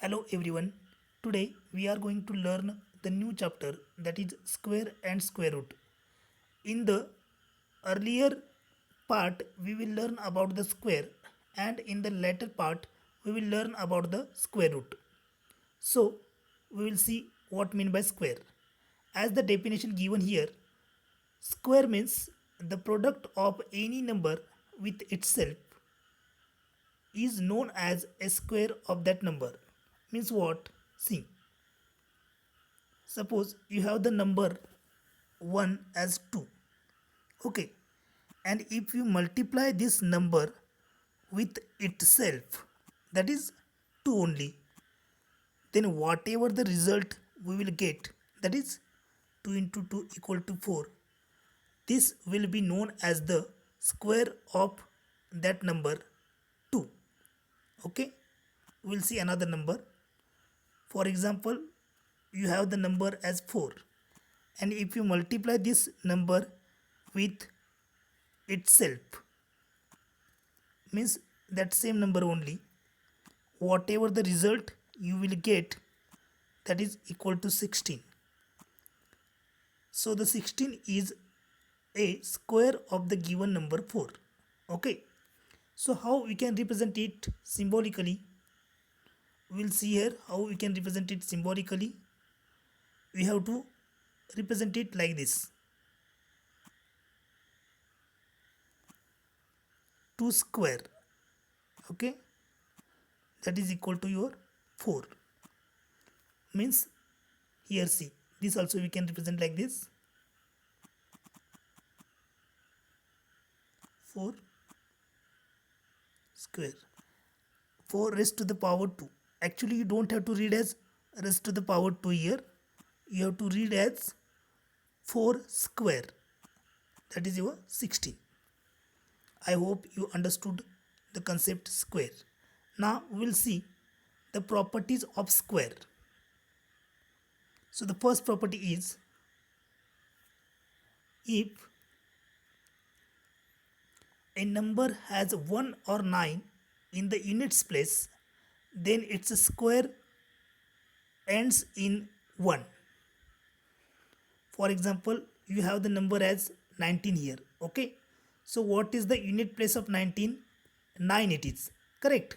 Hello everyone. Today we are going to learn the new chapter that is square and square root. In the earlier part we will learn about the square and in the later part we will learn about the square root. So we will see what mean by square. As the definition given here, square means the product of any number with itself is known as a square of that number. Means what? See, suppose you have the number 1 as 2. Okay. And if you multiply this number with itself, that is 2 only, then whatever the result we will get, that is 2 into 2 equal to 4, this will be known as the square of that number 2. Okay. We'll see another number. For example, you have the number as 4, and if you multiply this number with itself, means that same number only, whatever the result you will get, that is equal to 16. So the 16 is a square of the given number 4. Okay. So how we can represent it symbolically? We'll see here how we can represent it symbolically. We have to represent it like this: 2 square, okay, that is equal to your 4. Means here see, this also we can represent like this: 4 square, 4 raised to the power 2. Actually you don't have to read as raised to the power 2 here, you have to read as 4 square, that is your 16. I hope you understood the concept square. Now we will see the properties of square. So the first property is, if a number has 1 or 9 in the units place, then its square ends in 1. For example, you have the number as 19 here. Okay. So what is the unit place of 19? 9 it is. Correct.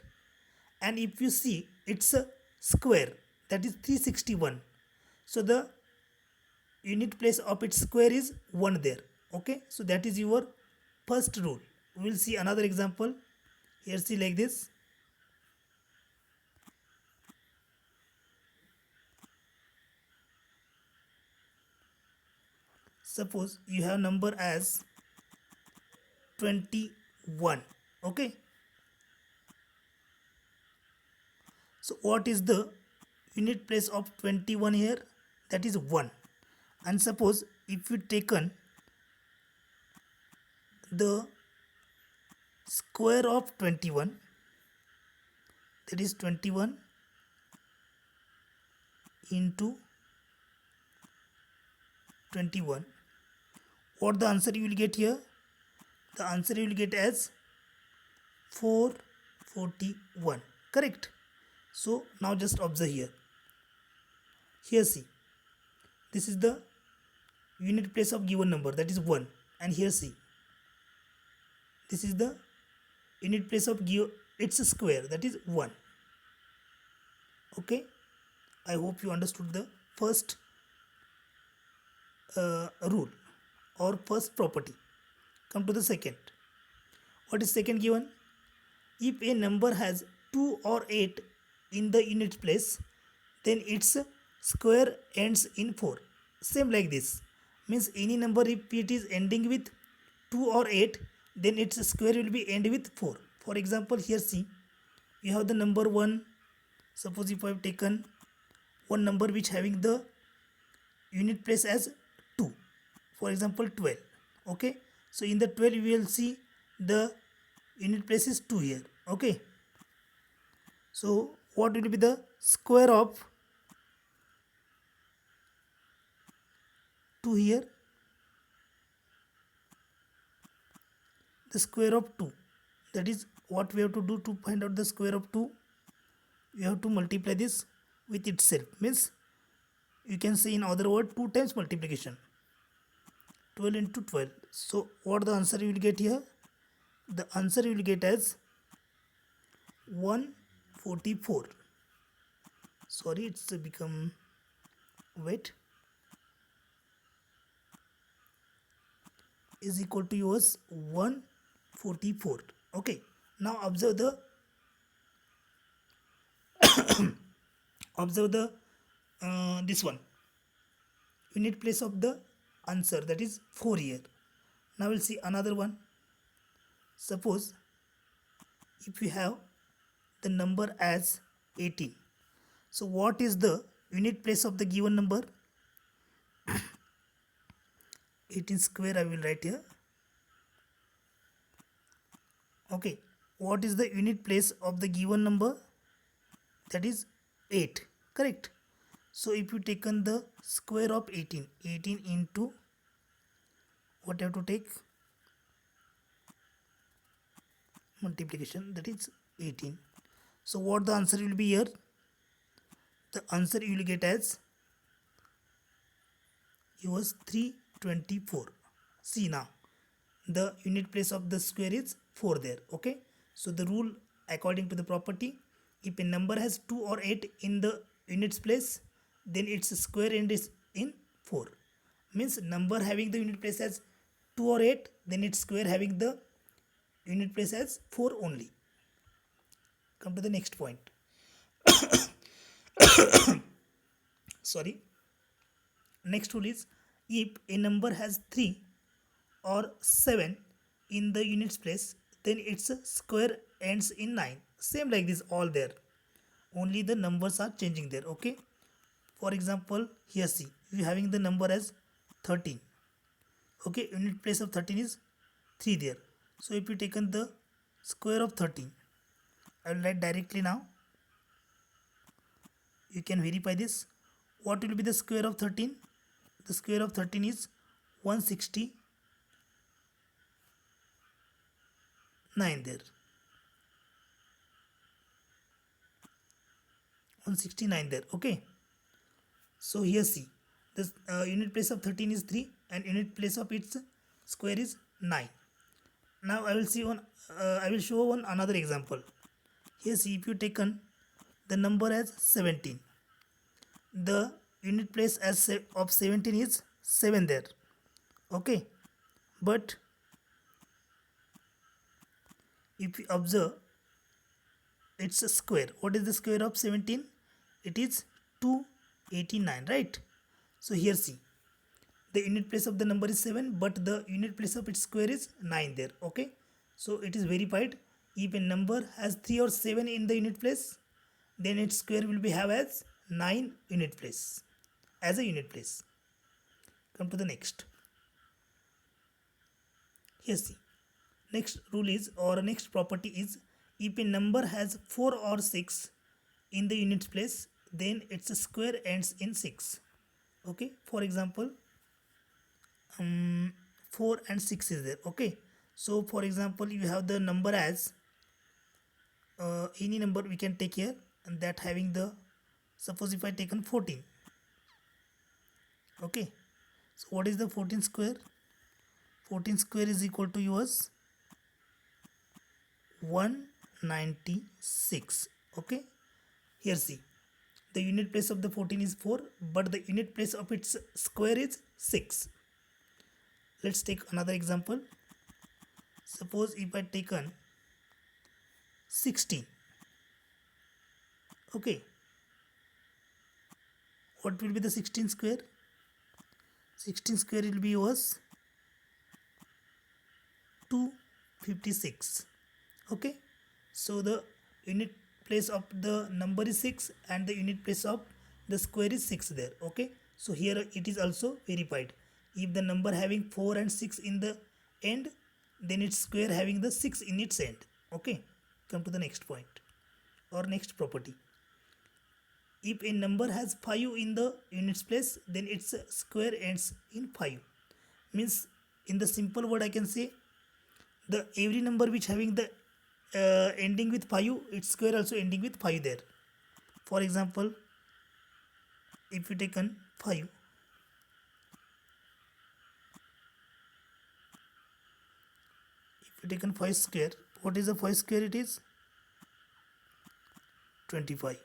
And if you see, it's a square, that is 361. So the unit place of its square is 1 there. Okay. So that is your first rule. We will see another example. Here see like this. Suppose you have number as 21. Okay. So what is the unit place of 21 here? That is 1. And suppose if you taken the square of 21, that is 21 into 21, what the answer you will get here? The answer you will get as 441. Correct. So now just observe here. Here see, this is the unit place of given number, that is 1. And here see, this is the unit place of its square, that is 1. Okay. I hope you understood the first rule or first property. Come to the second. What is second given? If a number has 2 or 8 in the unit place, then its square ends in 4. Same like this. Means any number if it is ending with 2 or 8, then its square will be end with 4. For example, here see, you have the number 1. Suppose if I have taken one number which having the unit place as 2. For example, 12. Okay. So in the 12 we will see the unit place is 2 here. Okay. So what will be the square of 2 here? The square of 2. That is what we have to do to find out the square of 2. you have to multiply this with itself, means you can say in other word 2 times multiplication, 12 into 12. So what the answer you will get here? The answer you will get as 144. Sorry, it's become, wait, is equal to yours 144. Okay, now observe the this one unit place of the answer, that is 4 here. Now we'll see another one. Suppose if you have the number as 18, so what is the unit place of the given number? 18 square I will write here. Okay, what is the unit place of the given number? That is 8, correct? So if you taken the square of 18, 18 into, what you have to take, multiplication, that is 18. So what the answer will be here? The answer you will get as yours 324. See now, the unit place of the square is 4 there. Okay, so the rule according to the property, if a number has 2 or 8 in the units place, then its square end is in 4. Means number having the unit place as 2 or 8, then its square having the unit place as 4 only. Come to the next point. Sorry. Next rule is, if a number has 3 or 7 in the units place, then its square ends in 9. Same like this all there, only the numbers are changing there. Okay, for example, here see, you having the number as 13. Okay, unit place of 13 is 3 there. So if you taken the square of 13, I will write directly now. You can verify this. What will be the square of 13? The square of 13 is 169 there. 169 there. Okay, so here see, this unit place of 13 is 3 and unit place of its square is 9. Now I will show one another example. Here see, if you taken the number as 17, the unit place of 17 is 7 there. Okay, but if you observe its square, what is the square of 17? It is 289, right? So here see, the unit place of the number is 7, but the unit place of its square is 9 there. Okay, so it is verified, if a number has 3 or 7 in the unit place, then its square will be have as 9 unit place, as a unit place. Come to the next. Here see, next rule is, or next property is, if a number has 4 or 6 in the units place, then its square ends in 6. Okay, for example, 4 and 6 is there. Okay, so for example, you have the number as any number we can take here, and that having the, suppose if I taken 14. Okay, so what is the 14 square? 14 square is equal to yours 196. Okay, here see, the unit place of the 14 is 4, but the unit place of its square is 6. Let's take another example. Suppose if I taken 16. Okay, what will be the 16 square? 16 square will be yours 256. Okay, so the unit place of the number is 6 and the unit place of the square is 6 there. Okay, so here it is also verified, if the number having 4 and 6 in the end, then its square having the 6 in its end. Okay, come to the next point or next property. If a number has 5 in the units place, then its square ends in 5. Means in the simple word I can say, the every number which having the ending with 5, its square also ending with 5 there. For example, if you taken 5, if you taken 5 square, what is the 5 square? It is 25.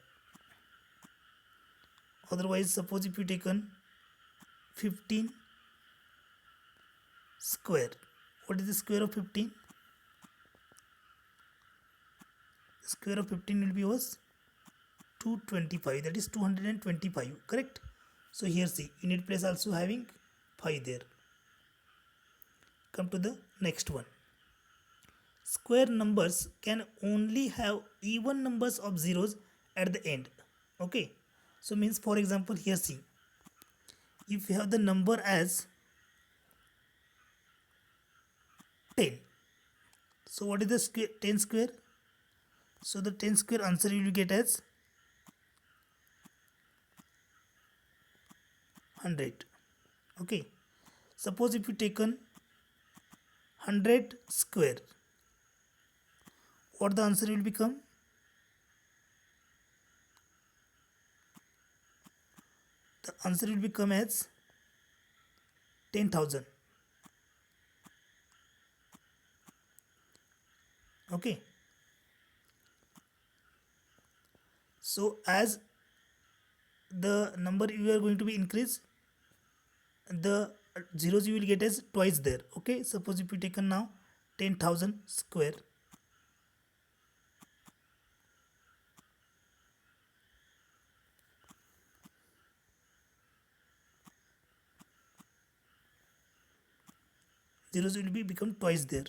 Otherwise, suppose if you taken 15 square, what is the square of 15? The square of 15 will be was 225, that is 225, correct? So here see, unit place also having 5 there. Come to the next one. Square numbers can only have even numbers of zeros at the end. Okay, so means for example here see, if you have the number as 10, so what is the square 10 square? So the 10 square answer you will get as 100. Okay, suppose if you taken 100 square, what the answer will become? The answer will become as 10,000. Okay, so as the number you are going to be increased, the zeros you will get as twice there. Okay, suppose if you taken now 10,000 square, zeros will be become twice there.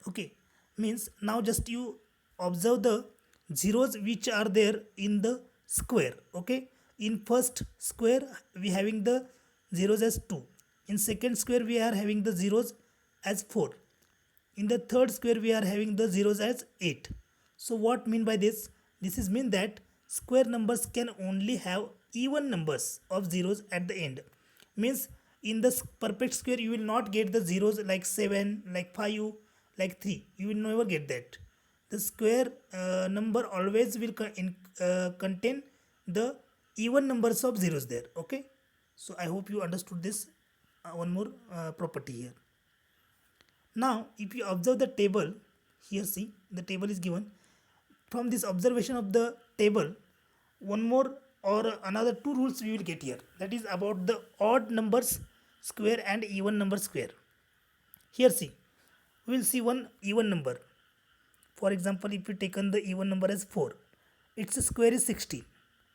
Okay, means now just you observe the zeros which are there in the square. Okay, in first square we having the zeros as 2, in second square we are having the zeros as 4, in the third square we are having the zeros as 8. So what mean by this? This is mean that square numbers can only have even numbers of zeros at the end. Means in the perfect square you will not get the zeros like 7, like 5, like 3. You will never get that. The square number always will contain the even numbers of zeros there. Okay, so I hope you understood this. One more property here. Now if you observe the table, here see the table is given. From this observation of the table, one more or another two rules we will get here, that is about the odd numbers square and even number square. Here see, we will see one even number. For example, if you taken the even number as 4, its square is 16.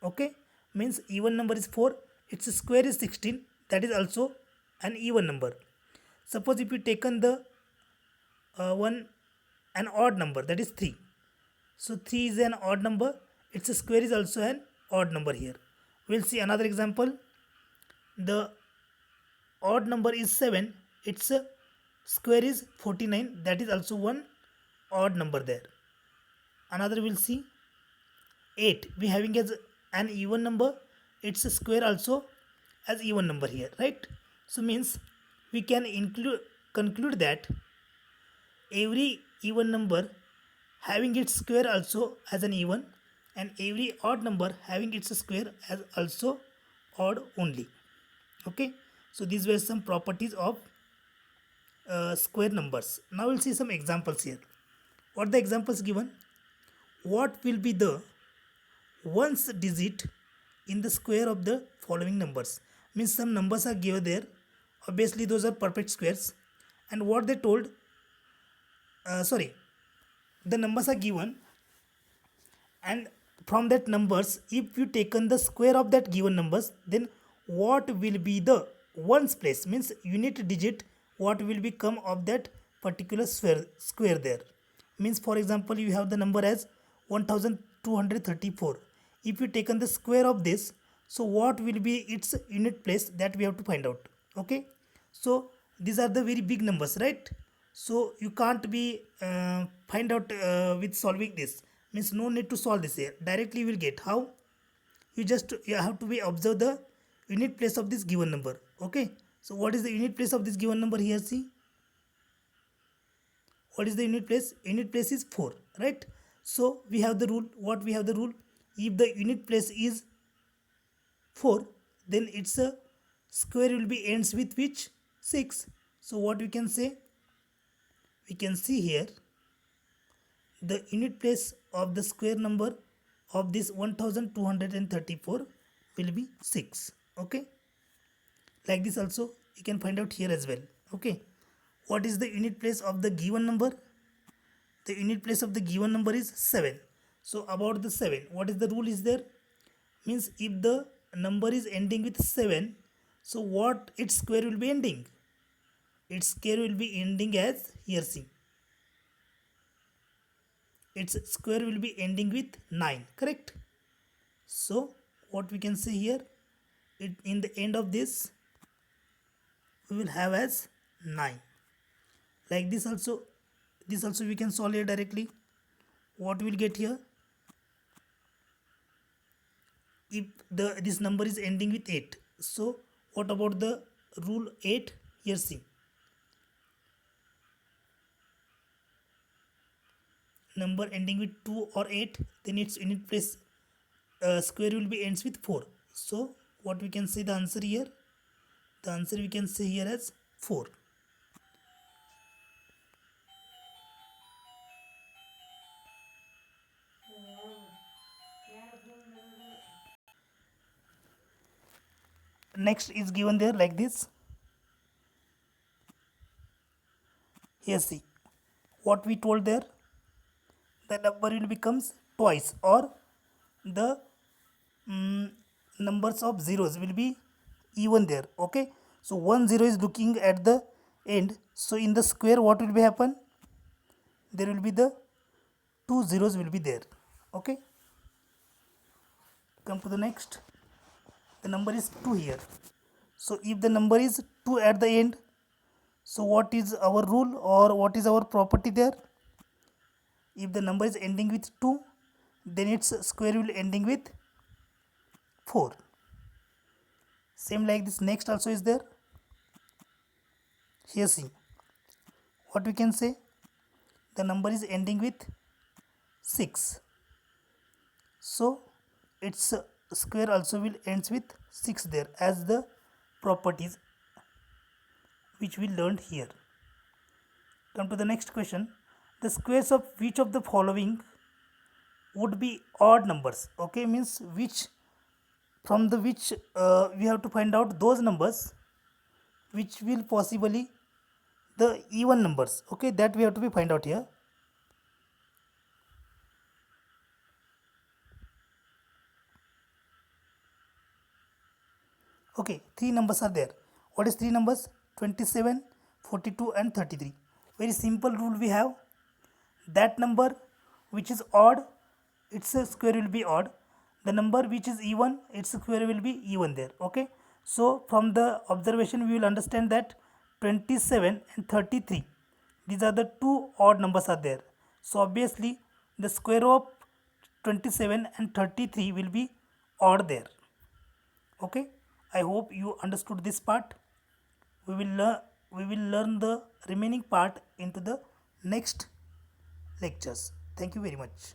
Okay, means even number is 4, its square is 16, that is also an even number. Suppose if you taken the an odd number, that is 3, so 3 is an odd number, its square is also an odd number. Here we'll see another example. The odd number is 7, its square is 49, that is also one odd number there. Another we'll see 8, we having as an even number, its square also as even number here, right? So means we can conclude that every even number having its square also as an even, and every odd number having its square as also odd only. Okay, so these were some properties of square numbers. Now we'll see some examples here. What the examples given? What will be the ones digit in the square of the following numbers? Means some numbers are given there, obviously those are perfect squares, and what they told, the numbers are given, and from that numbers if you taken the square of that given numbers, then what will be the ones place, means unit digit, what will become of that particular square there. Means for example you have the number as 1234, if you taken the square of this, so what will be its unit place, that we have to find out. Okay, so these are the very big numbers, right? So you can't be find out with solving this, means no need to solve this here, directly you will get. How? You have to be observe the unit place of this given number. Okay, so what is the unit place of this given number? Here see, What is the unit place? Unit place is 4, right? So we have the rule. What we have the rule? If the unit place is 4, then its a square will be ends with which? 6. So what we can say? We can see here the unit place of the square number of this 1234 will be 6. Okay, like this also you can find out here as well. Okay, what is the unit place of the given number? The unit place of the given number is 7. So about the 7, what is the rule is there? Means if the number is ending with 7, so what its square will be ending? Its square will be ending as, here see, its square will be ending with 9, correct? So what we can say here, in the end of this we will have as 9. Like this also we can solve here directly. What we will get here? If this number is ending with 8, so what about the rule 8? Here see, number ending with 2 or 8, then its unit place square will be ends with 4. So what we can say the answer here? The answer we can say here as 4. Next is given there like this. Here see, what we told there, the number will becomes twice, or the numbers of zeros will be even there. Okay, so 1 0 is looking at the end, so in the square what will be happen? There will be the 2 zeros will be there. Okay, come to the next. The number is 2 here, so if the number is 2 at the end, so what is our rule or what is our property there? If the number is ending with 2, then its square will ending with 4. Same like this, next also is there. Here see, what we can say, the number is ending with 6, so its square also will ends with 6 there, as the properties which we learned here. Come to the next question. The squares of which of the following would be odd numbers? Okay, means which, from the which we have to find out those numbers which will possibly the even numbers. Okay, that we have to be find out here. Okay, 3 numbers are there. What is 3 numbers? 27, 42 and 33. Very simple rule we have. That number which is odd, its square will be odd. The number which is even, its square will be even there. Okay, so from the observation we will understand that 27 and 33, these are the two odd numbers are there. So obviously the square of 27 and 33 will be odd there. Okay, I hope you understood this part. We will learn the remaining part into the next lectures. Thank you very much.